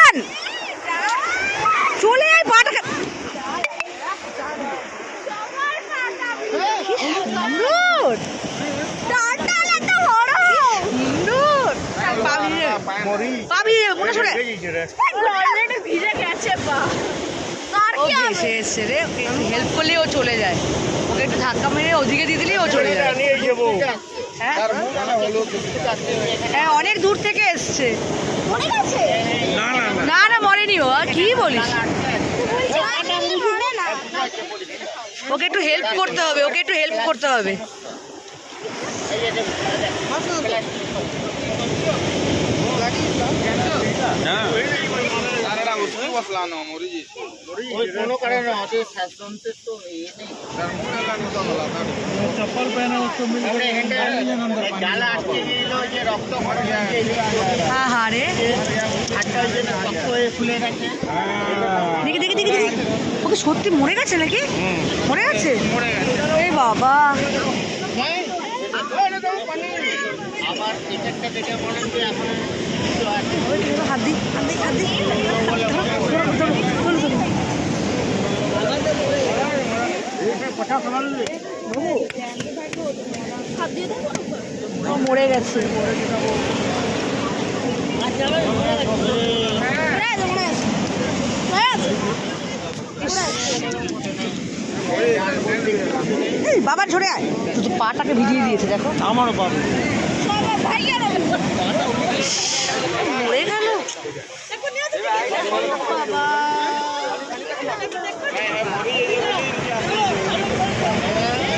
টান, চলে আয় পাটা। সুন্দর পাবি মনে সরে ভিজে গেছে। এসে রে, ওকে একটু হেল্প করলে ও চলে যায়। ওকে একটু ধাক্কা মেরে ওদিকে দিয়ে দিলেই ও চলে যায়। হ্যাঁ অনেক দূর থেকে এসছে। না না মরেনি ও, আর কি বলিস। ওকে একটু হেল্প করতে হবে, ওকে একটু হেল্প করতে হবে। चप्पल पहना उसको मिल हाँ हाँ रे দেখি দেখি দেখি দেখি, ওকে সত্যি মরে গেছে নাকি? মরে গেছে এই বাবা। হাত দি হাত দি হাত দি, মরে গেছে। বাবা ঝরে আয়, শুধু পাটাকে ভিজিয়ে দিয়েছে দেখো। আমারও পাবে মরে গেল বাবা।